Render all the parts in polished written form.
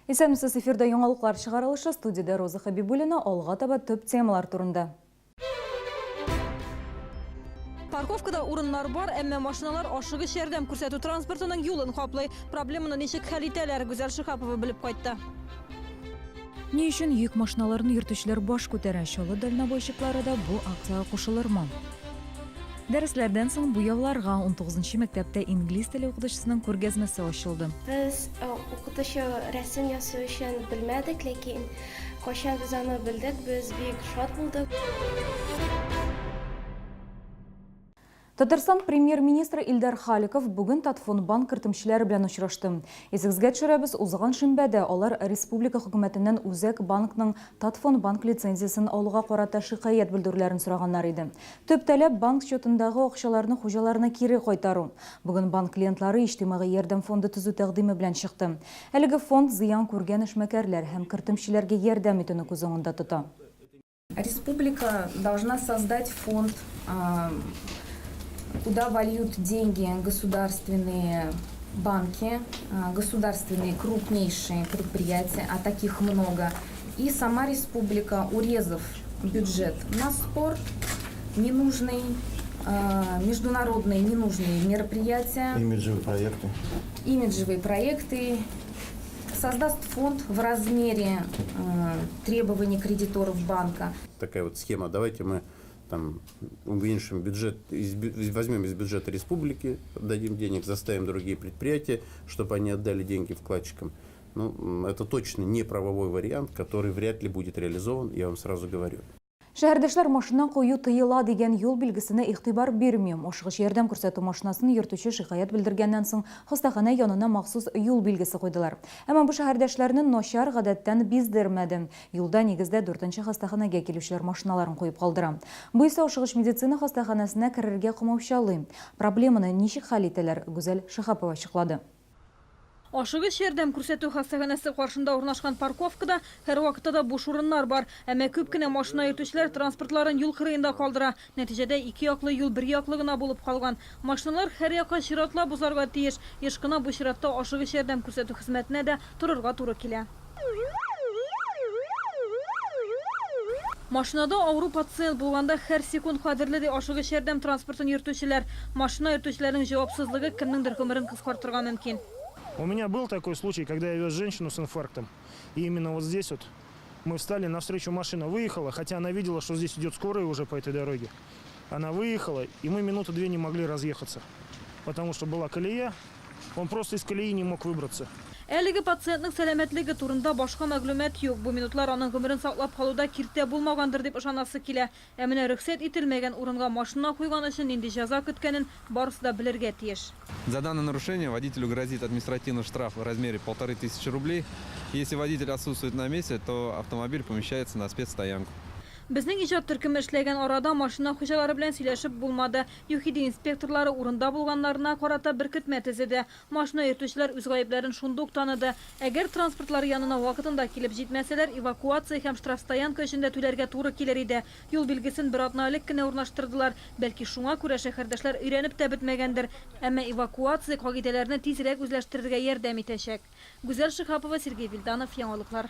Исәнмесез, эфирда яңалыклар чыгарылышы, студияда Роза Хабибуллина, алга таба төп темалар турында. Парковкада урыннар бар, әмма машиналар ашыгыч ярдәм күрсәтү транспортының юлын каплый. Проблеманы ничек хәл итәләр, Гүзәл Шихапова белеп кайтты. Ни өчен йөк машиналарын йөртүчеләр баш күтәрә, чаллы дальнобойщиклары да бу акцияга кушылырмы? Дәресләрдән соң бу ялларга 19-нчы мәктәптә инглиз теле укытучысының күргәзмәсе ачылды. Biz укытучы рәсем ясау өчен белмәдек, ләкин кайчан без аны белдек, без бик шат булдык. Татарстан премьер-министры Илдар Халиков бүген Татфонбанк кертемчеләре белән очрашты. Исегезгә төшерәбез, узган шимбәдә алар республика хөкүмәтеннән Үзәк банкның Татфонбанк лицензиясын алуга карата шикаят белдерүләрен сораганнар иде. Төп таләп банк счетындагы акчаларны хуҗаларына кире кайтару. Бүген банк клиентлары иҗтимагый ярдәм фонды төзү тәкъдиме белән чыкты. Әлеге фонд зыян күргән эшмәкәрләр һәм кертемчеләргә ярдәм итүне күз уңында тота. Республика должна создать фонд, куда вольют деньги государственные банки, государственные крупнейшие предприятия, а таких много. И сама республика, урезав бюджет на спорт, ненужные, международные ненужные мероприятия, имиджевые проекты, создаст фонд в размере требований кредиторов банка. Такая вот схема. Давайте мы там уменьшим бюджет, возьмем из бюджета республики, дадим денег, заставим другие предприятия, чтобы они отдали деньги вкладчикам. Ну, это точно не правовой вариант, который вряд ли будет реализован, я вам сразу говорю. Шәһәрдәшләр машина кую тыела дигән юл билгесенә игътибар бирмим. Ашыгыч ярдәм күрсәтү машинасын йөртүче шикаят белдергәннән соң хастахана янына махсус юл билгесе куйдылар. Әмма бу шәһәрдәшләрнең начар гадәттән биздермәде. Юлда нигездә 4-нче хастаханәгә килүчеләр машиналарын куеп калдыра. Бу исә ашыгыч медицина хастаханәсенә керергә кумаучалый. Проблеманы ничек хәл итәләр, Гүзәл Шихапова ачыклады. Ашыгыч ярдәм күрсәтү хастаханәсе каршында урнашкан парковкада һәр вакытта да буш урыннар бар. Әмма күп кенә машина йөртүчеләр транспортларын юл кырыенда калдыра. Нәтиҗәдә ике яклы юл бер яклы гына булып калган. Машиналар һәр якка чиратлап узарга тиеш. Еш кына бу чиратта ашыгыч ярдәм күрсәтү хезмәтенә дә торырга туры килә. Машинада авыру пациент булганда һәр секунд кадерле ди ашыгыч ярдәм транспортын йөртүчеләр. Машина йөртүчеләрнең җавапсызлыгы кемнеңдер гомерен кыскартырга мөмкин. У меня был такой случай, когда я вез женщину с инфарктом. И именно вот здесь вот мы встали, навстречу машина выехала, хотя она видела, что здесь идет скорая уже по этой дороге. Она выехала, и мы минуты-две не могли разъехаться, потому что была колея, он просто из колеи не мог выбраться. Әлеге пациентның сәламәтлеге турында башка мәгълүмат юк. Бу минутлар аның гомерен саклап калуда киртә булмагандыр дип ышанасы килә. Ә менә рөхсәт ителмәгән урынга машина куйган өчен нинди җәза көткәнен барысы да белергә тиеш. За данное нарушение водителю грозит административный штраф в размере 1500 рублей. Если водитель отсутствует на месте, то автомобиль помещается на спецстоянку. Безнең иҗат төркеме эшләгән арада машина хуҗалары белән сөйләшеп булмады. ЮХИДИ инспекторлары урында булганнарына карата беркетмә төзеде. Машина йөртүчеләр үз гаепләрен шунда ук таныды. Әгәр транспортлар янына вакытында килеп җитмәсәләр, эвакуация һәм штрафстоянка өчен дә түләргә туры килер иде. Юл билгесен бер атна элек кенә урнаштырдылар. Бәлки шуңа күрә шәһәрдәшләр өйрәнеп тә бетмәгәндер. Әмма эвакуация кагыйдәләрне тизрәк үзләштерергә ярдәм итәчәк. Гүзәл Шихапова, Сергей Вильданов, яңалыклар.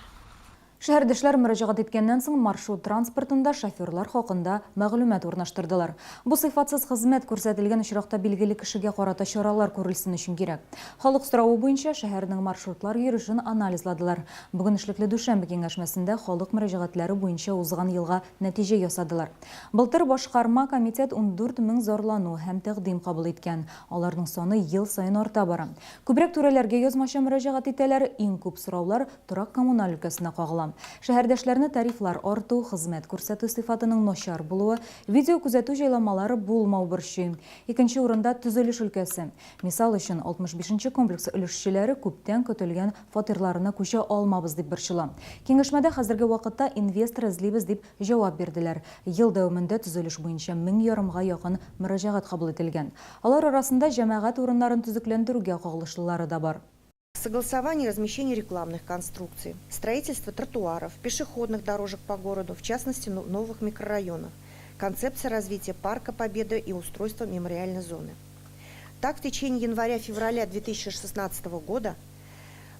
Шәһәрдәшләр мөрәҗәгать иткәннән соң маршрут транспортында шоферлар хакында мәгълүмат урнаштырдылар. Бу сыйфатсыз хезмәт күрсәтелгән очракта билгеле кешегә карата чаралар күрелсен өчен кирәк. Халык соравы буенча шәһәрнең маршрутлар йөрешен анализладылар. Бүген эшлекле дүшәмбе киңәшмәсендә халык мөрәҗәгатләре буенча узган елга нәтиҗә ясадылар. Былтыр башкарма комитет 14 мең зарлану һәм тәкъдим кабул иткән. Аларның саны ел сайын арта бара. Күбрәк түрәләргә язмача мөрәҗәгать итәләр, иң күп сораулар торак коммуналь өлкәсенә кагыла. Шәһәрдәшләрне тарифлар арту, хезмәт күрсәтү сыйфатының начар булуы, видео күзәтү җайламалары булмау борчый. Икенче урында төзелеш өлкәсе. Мисал өчен 65-нче комплекс өлешчеләре күптән көтелгән фатирларына күчә алмабыз дип борчыла. Киңәшмәдә хәзерге вакытта инвестор эзлибез дип җавап бирделәр. Ел дәвамында төзелеш буенча 1000 якын мөрәҗәгать кабул ителгән. Алар арасында җәмәгать урыннарын төзекләндерүгә кагылышлылары да бар. Согласование и размещение рекламных конструкций, строительство тротуаров, пешеходных дорожек по городу, в частности новых микрорайонов, концепция развития парка Победы и устройство мемориальной зоны. Так, в течение января-февраля 2016 года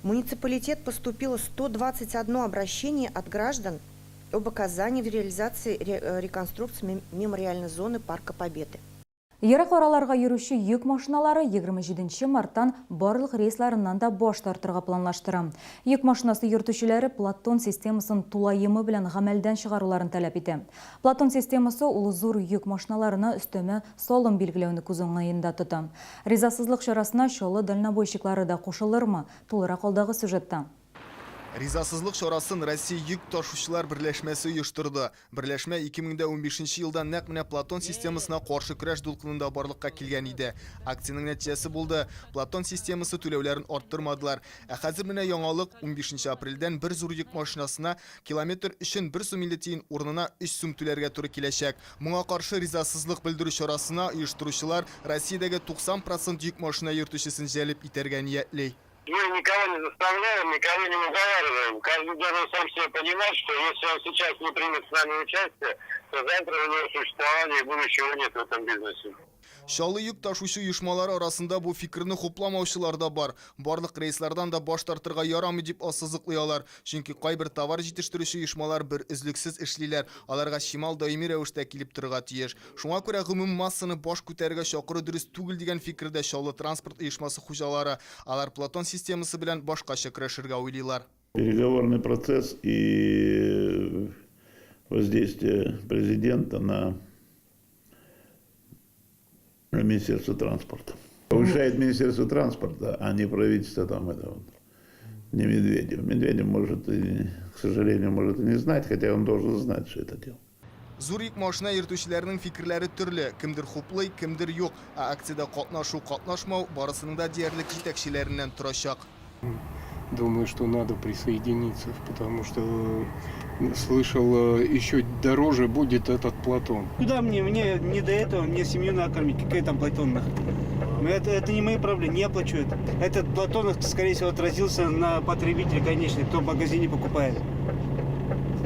В муниципалитет поступило 121 обращение от граждан об оказании в реализации реконструкции мемориальной зоны Парка Победы. Ерек ораларға йөрүче йөк машиналары 27 марттан барлык рейсларыннан да баш тартырга планлаштыра. Йөк машинасы йөртүчеләре Платон системасын тулайымы белән гамәлдән чыгаруларын таләп итә. Платон системасы улы зур йөк машиналарына өстәмә салым билгеләүне күз уңаенда тота. Ризасызлык чарасына чолы дальнобойщиклары да кушылырмы? Тулырак алдагы сюжетта. Ризасызлык чарасын Россия йөк ташучылар берләшмәсе оештырды. Берләшмә 2015 елда нәкъ менә Платон системасына каршы көрәш дулкынында барлыкка килгән иде. Акциянең нәтиҗәсе булды. Платон системасы түләүләрен арттырмадылар. Ә хәзер менә яңалык 15 апрельдән бер зур йөк машинасына километр өчен 1 сум 50 тиен урынына 3 сум түләргә туры киләчәк. Моңа каршы ризасызлык белдерү чарасына оештыручылар Россиядәге 90% йөк машина йөртүчесен җәлеп итәргә ниятли. Мы никого не заставляем, никого не уговариваем. Каждый должен сам себе понимать, что если он сейчас не примет с нами участие, то завтра у него существования и будущего нет в этом бизнесе. Шалы йөк ташучы оешмалары арасында бу фикерне хупламаучылар да бар. Барлык рейслардан да баш тартырга ярамый дип ассызыклыйлар. Чөнки кайбер товар җитештерүче оешмалар бер өзлексез эшлиләр. Аларга шимал даими рәвештә килеп торырга тиеш. Шуңа күрә гомум массаны баш күтәрергә чакыру дөрес түгел дигән фикердә Шалы транспорт оешмасы хуҗалары. Алар Платон системасы белән башкача көрәшергә уйлыйлар. Переговорный процесс и воздействие президента на Министерство транспорта. Повышает Министерство транспорта, а не правительство там это вот. Не Медведев. Медведев может и, к сожалению, может и не знать, хотя он должен знать, что это дело. Зур йөк машина йөртүчеләрнең фикерләре төрле. Кемдер хуплый, кемдер юк. Ә акциядә катнашмау барысының да диярлек җитәкчеләреннән торачак. Думаю, что надо присоединиться, потому что слышал, еще дороже будет этот Платон. Куда мне не до этого, мне семью накормить, какой там Платон это не мои проблемы, не я плачу это. Этот Платон, скорее всего, отразился на потребителе конечный, кто в магазине покупает.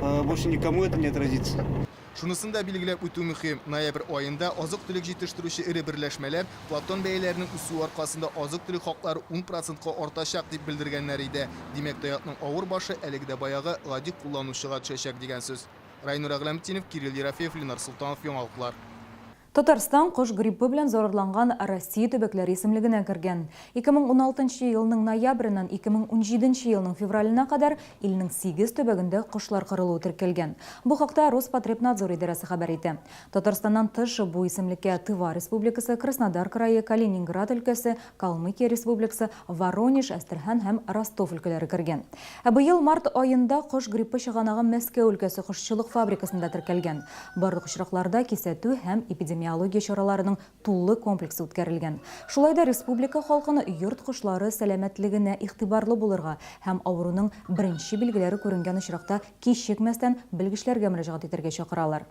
А больше никому это не отразится. Шунысын да билгеләп үтү мөһим. Ноябрь аенда азык-төлек җитештерүче ире берләшмәләр Платон бәяләренең үсү аркасында азык-төлек хаклары 10%ка артачак дип белдергәннәр иде. Димәк, таякның авыр башы әлегә баягы гади кулланучыга төшәчәк дигән сүз. Райнур Әгъләмтинов, Кирилл Ерофеев, Ленар Султанов, Яңалыклар. Татарстан кош гриппы белән зарарланган Россия төбәкләре исемлегенә кергән. 2016 елның ноябреннан 2017 елның февраленә кадәр илнең 8 төбәгендә кошлар кырылуы теркәлгән. Бу хакта Роспотребнадзор идарәсе хәбәр итә. Татарстаннан тыш бу исемлеккә Тыва Республикасы, Краснодар крае, Калининград өлкәсе, Калмыкия Республикасы, Воронеж, Әстерхан һәм Ростов өлкәләре кергән. Быел март аенда кош гриппы чыганагы Мәскәү өлкәсе кошчылык фабрикасында теркәлгән. Барлык очракларда кисәтү һәм эпидемиология чараларының тулы комплексы үткәрелгән. Шулай да республика халкын йорт кошлары сәламәтлегенә игътибарлы булырга һәм авыруның беренче билгеләре күренгән очракта кичекмәстән белгечләргә мөрәҗәгать итәргә чакыралар.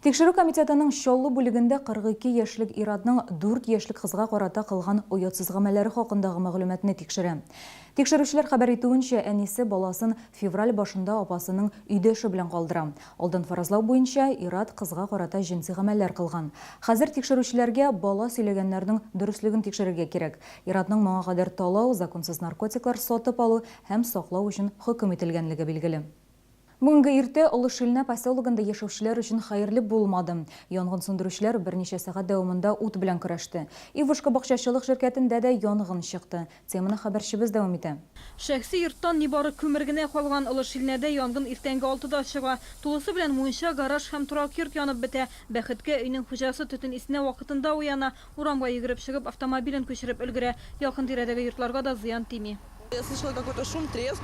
Тикшерү комитетының Шоллы бүлегендә 42 яшьлек иратның 4 яшьлек кызга карата кылган оятсыз гамәлләре хакындагы мәгълүматны тикшерә. Тикшерүчеләр хәбәр итүенчә, әнисе баласын февраль башында апасының өйдәше белән калдыра. Алдан фаразлау буенча ират кызга карата җинси гамәлләр кылган. Хәзер тикшерүчеләргә бала сөйләгәннәрнең дөрестлеген тикшерергә кирәк. Иратның моңа кадәр талау, законсыз наркотиклар сатып алу һәм саклау өчен хөкем ителгәнлеге билгеле. Бүгенге иртә Олышилна поселогында яшәүчеләр өчен хәерле булмады. Янгын сүндерүчеләр берничә сәгать дәвамында ут белән көрәште. Ивушка бакчачылык ширкәтендә дә янгын чыкты. Теманы хәбәрчебез дәвам итә. Шәхси йорттан нибары күмер генә калган Олышилнәдә янгын иртәнге 6-да чыга. Тулысы белән муенча гараж һәм турак йорт янып бетә. Бәхеткә өйнең хуҗасы төтен исенә вакытында уяна, урамга йөгереп чыгып автомобилен күчереп өлгерә. Якын тирәдәге йортларга да зыян тими. Я слышала какой-то шум, треск,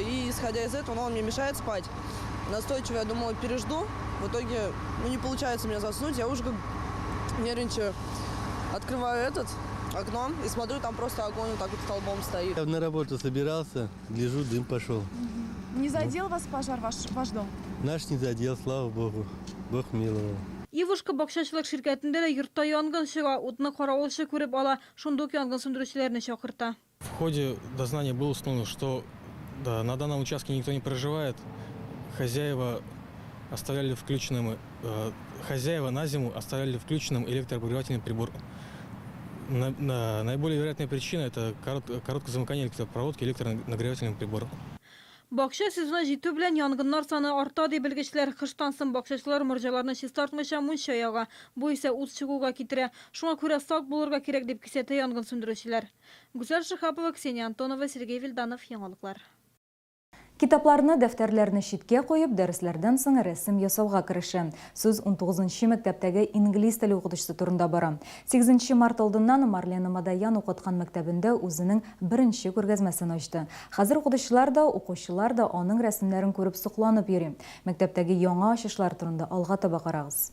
и исходя из этого, он мне мешает спать. Настойчиво я думала, пережду. В итоге, не получается меня заснуть, я уже как нервничаю. Открываю окно и смотрю, там просто огонь вот так вот столбом стоит. Я на работу собирался, гляжу, дым пошел. Не задел вас пожар ваш дом? Наш не задел, слава Богу. Бог миловал. Ивушка бакчачылык ширкәтендә дә йортта янгын чыга. Утны каравылчы күреп ала, шундук янгын сүндерүчеләрне чакырта. В ходе дознания было установлено, что на данном участке никто не проживает. Хозяева оставляли включенным хозяева на зиму оставляли включенным электрообогревательный прибор. Наиболее вероятная причина – это короткое замыкание электропроводки электронагревательным прибором. Бакча сезоны җитү белән янгыннар саны арта ди белгечләр. Кыштан соң бакчачылар морҗаларны чистартмыйча мунча яга. Бу исә ут чыгуга китерә. Шуңа күрә сак булырга кирәк дип кисәтә янгын сүндерүчеләр. Гүзәл Шихапова, Ксения Антонова, Сергей Вильданов, яңалыклар. Китапларны, дәфтәрләрне читкә куеп, дәресләрдән соң рәсем ясауга керешә. Сүз 19-нчы мәктәптәге инглиз теле укытучысы турында бара. 8 март алдыннан Марлена Мадаян укыткан мәктәбендә үзенең беренче күргәзмәсен ачты. Хәзер укытучылар да, укучылар да аның рәсемнәрен күреп сокланып йөри. Мәктәптәге яңа ачышлар турында алга таба карагыз.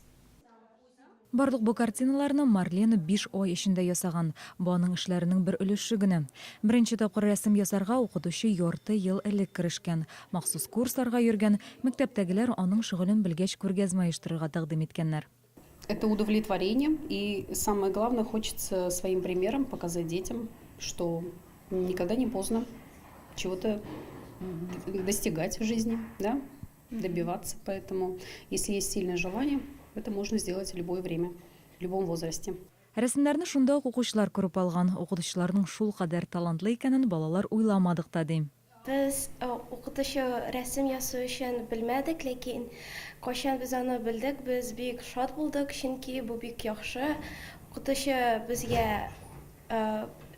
Барлык бу картиналарны Марлена 5 ай эчендә ясаган. Бу аның эшләренең бер өлеше генә. Беренче тапкыр рәсем ясарга укытучы ярты ел элек керешкән. Махсус курсларга йөргән, мәктәптәгеләр аның шөгылен белгәч күргәзмә оештырырга тәкъдим иткәннәр. Это удовлетворение, и самое главное, хочется своим примером показать детям, что никогда не поздно чего-то достигать в жизни, да? Добиваться. Поэтому, если есть сильное желание, это можно сделать в любое время, в любом возрасте. Рәсемнәрне шунда ук укучылар күреп алган. Укытучыларның шул кадәр талантлы икәнен балалар уйламадык та ди. Biz укытучы рәсем ясау өчен белмәдек, ләкин кайчан без аны белдек, без бик шат булдык, чөнки бу бик яхшы. Укытучы безгә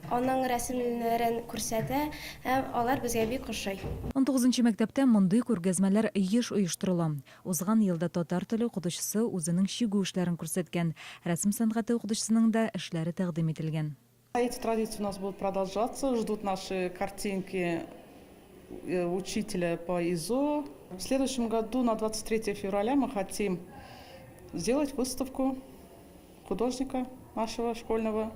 аның рәсемнәрен күрсәтә, һәм алар безгә бик ошый. 19-нчы мәктәптә мондый күргәзмәләр еш оештырыла. Узган елда татар теле укытучысы үзенең чигү эшләрен күрсәткән. Рәсем сәнгате укытучысының да эшләре тәкъдим ителгән. Эти традиции у нас будут продолжаться, ждут наши картинки учителя по ИЗО. В следующем году, на 23 февраля, мы хотим сделать выставку художника нашего школьного,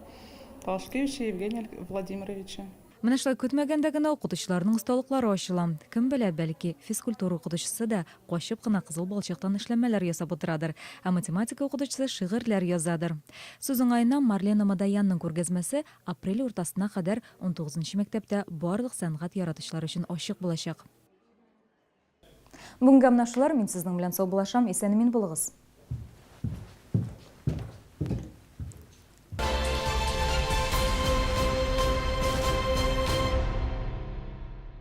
Талашкевича Евгения Владимировича. Менә шулай көтмәгәндә генә укытучыларның осталыклары ачыла. Кем белә, бәлки, физкультура укытучысы да качып кына кызыл балчыктан эшләмәләр ясап утырадыр, ә математика укытучысы шигырьләр язадыр. Сүз уңаеннан Марлена Мадаяның күргәзмәсе апрель уртасына кадәр 19-нчы мәктәптә барлык сәнгать яратучылар өчен ачык булачак. Бүгенге менә шулар, мин сезнең белән сау булашам, исән-имин булыгыз.